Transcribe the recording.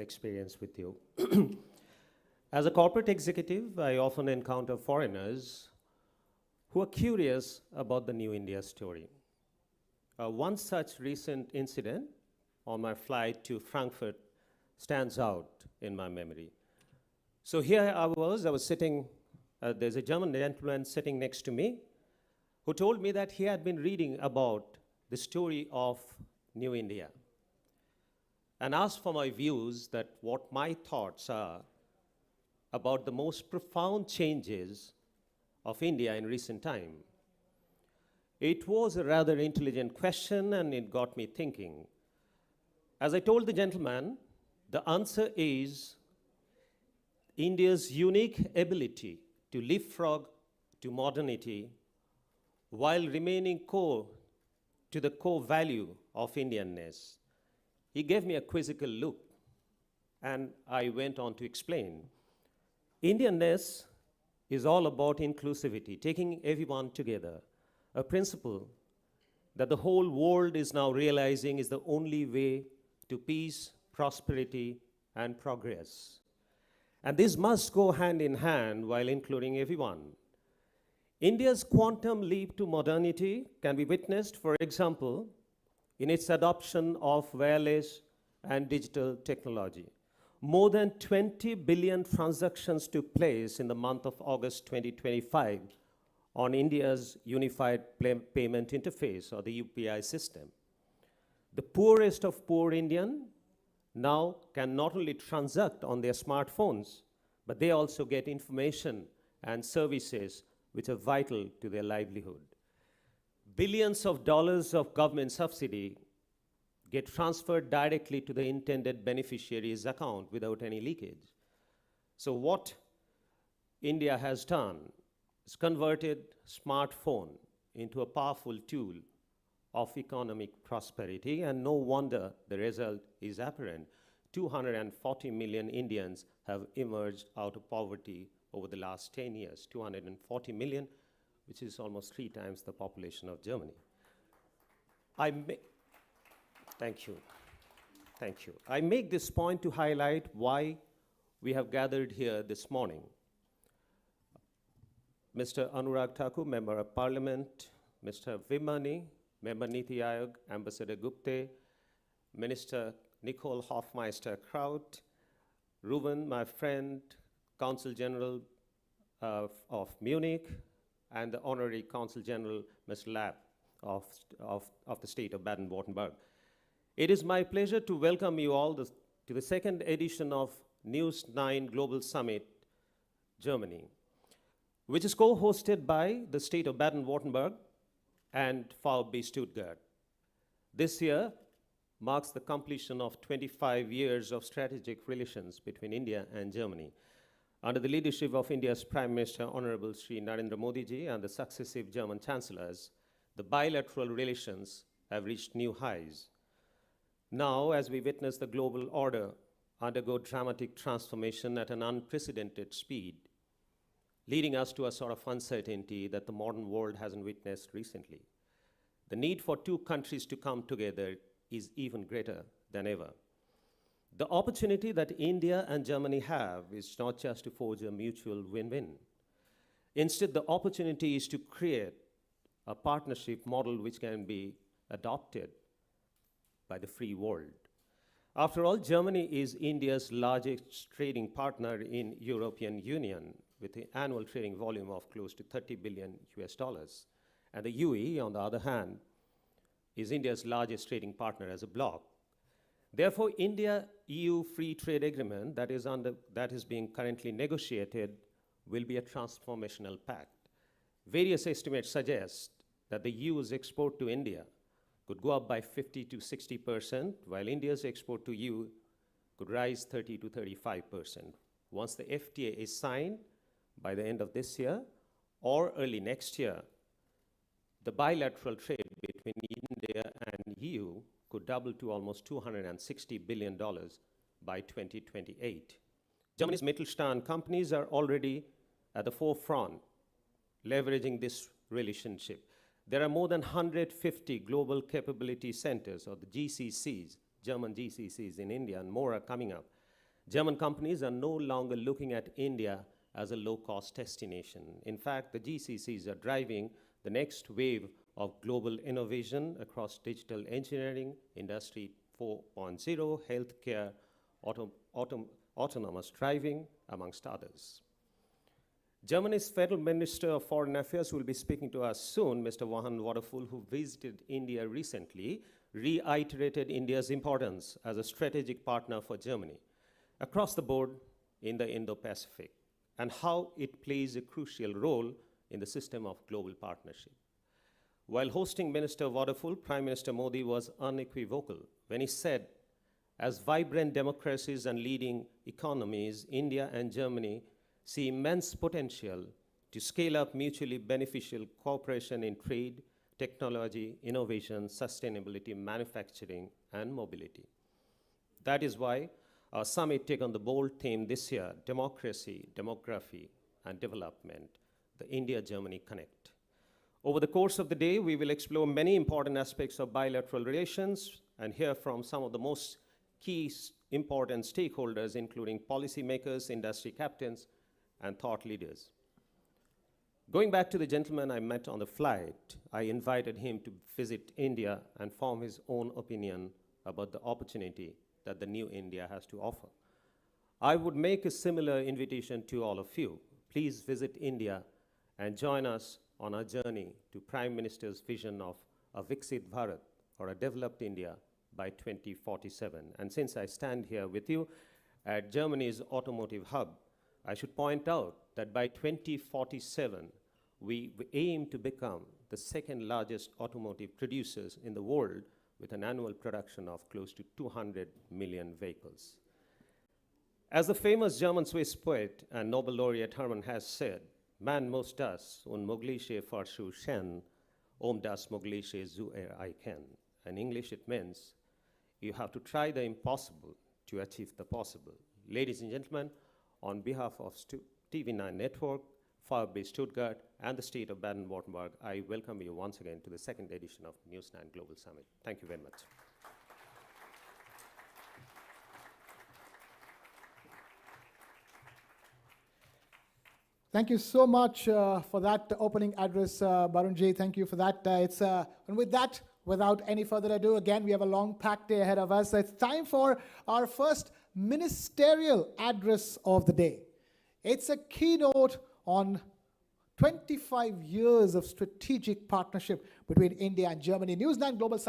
experience with you. As a corporate executive, I often encounter foreigners who are curious about the New India story. One such recent incident on my flight to Frankfurt stands out in my memory. So here I was sitting, there's a German gentleman sitting next to me who told me that he had been reading about the story of New India and asked for my views, that what my thoughts are about the most profound changes of India in recent time. It was a rather intelligent question, and it got me thinking. As I told the gentleman, the answer is India's unique ability to leapfrog to modernity while remaining core to the core value of Indianness. He gave me a quizzical look, and I went on to explain. Indianness is all about inclusivity, taking everyone together, a principle that the whole world is now realizing is the only way to peace, prosperity, and progress. And this must go hand in hand while including everyone. India's quantum leap to modernity can be witnessed, for example, in its adoption of wireless and digital technology. More than 20 billion transactions took place in the month of August 2025 on India's Unified Payment Interface, or the UPI system. The poorest of poor Indian now can not only transact on their smartphones, but they also get information and services which are vital to their livelihood. Billions of dollars of government subsidy get transferred directly to the intended beneficiary's account without any leakage. So what India has done is converted smartphone into a powerful tool of economic prosperity, and no wonder the result is apparent. 240 million Indians have emerged out of poverty over the last 10 years, 240 million, which is almost 3 times the population of Germany. Thank you. Thank you. I make this point to highlight why we have gathered here this morning. Mr. Anurag Thakur, Member of Parliament, Mr. Vimani, Member Niti Aayog, Ambassador Gupte, Minister Nicole Hofmeister-Kraut, Ruben, my friend, Consul General of Munich, and the Honorary Consul General, Mr. Lapp of the state of Baden-Württemberg. It is my pleasure to welcome you all to the second edition of News9 Global Summit, Germany, which is co-hosted by the state of Baden-Württemberg and VfB Stuttgart. This year marks the completion of 25 years of strategic relations between India and Germany. Under the leadership of India's Prime Minister, Honorable Shri Narendra Modi ji, and the successive German chancellors, the bilateral relations have reached new highs. Now, as we witness the global order undergo dramatic transformation at an unprecedented speed, leading us to a sort of uncertainty that the modern world hasn't witnessed recently, the need for two countries to come together is even greater than ever. The opportunity that India and Germany have is not just to forge a mutual win-win. Instead, the opportunity is to create a partnership model which can be adopted by the free world. After all, Germany is India's largest trading partner in European Union, with an annual trading volume of close to 30 billion US dollars. And the UAE, on the other hand, is India's largest trading partner as a bloc. Therefore, India-EU free trade agreement that is being currently negotiated will be a transformational pact. Various estimates suggest that the EU's export to India could go up by 50 to 60%, while India's export to EU could rise 30 to 35%. Once the FTA is signed by the end of this year or early next year, the bilateral trade between India and EU could double to almost $260 billion by 2028. Germany's Mittelstand companies are already at the forefront, leveraging this relationship. There are more than 150 global capability centers, or the GCCs, German GCCs in India, and more are coming up. German companies are no longer looking at India as a low-cost destination. In fact, the GCCs are driving the next wave of global innovation across digital engineering, Industry 4.0, healthcare, autonomous driving, amongst others. Germany's Federal Minister of Foreign Affairs will be speaking to us soon, Mr. Johann Waterfull, who visited India recently, reiterated India's importance as a strategic partner for Germany across the board in the Indo-Pacific, and how it plays a crucial role in the system of global partnership. While hosting Minister Waterfull, Prime Minister Modi was unequivocal when he said, as vibrant democracies and leading economies, India and Germany see immense potential to scale up mutually beneficial cooperation in trade, technology, innovation, sustainability, manufacturing, and mobility. That is why our summit took on the bold theme this year, democracy, demography, and development, the India-Germany Connect. Over the course of the day, we will explore many important aspects of bilateral relations and hear from some of the most key important stakeholders, including policymakers, industry captains, and thought leaders. Going back to the gentleman I met on the flight, I invited him to visit India and form his own opinion about the opportunity that the new India has to offer. I would make a similar invitation to all of you. Please visit India and join us on our journey to Prime Minister's vision of a Viksit Bharat, or a developed India, by 2047. And since I stand here with you at Germany's automotive hub, I should point out that by 2047, we aim to become the second largest automotive producers in the world, with an annual production of close to 200 million vehicles. As the famous German-Swiss poet and Nobel laureate Hermann Hesse said, man muss das Unmögliche versuchen, das Mögliche zu erreichen. In English, it means you have to try the impossible to achieve the possible. Ladies and gentlemen, on behalf of TV9 Network, Firebase Stuttgart, and the state of Baden-Württemberg, I welcome you once again to the second edition of News9 Global Summit. Thank you very much. Thank you so much for that opening address, Barun Ji. Thank you for that. And with that, without any further ado, again, we have a long packed day ahead of us. It's time for our first ministerial address of the day. It's a keynote on 25 years of strategic partnership between India and Germany. News9 Global Summit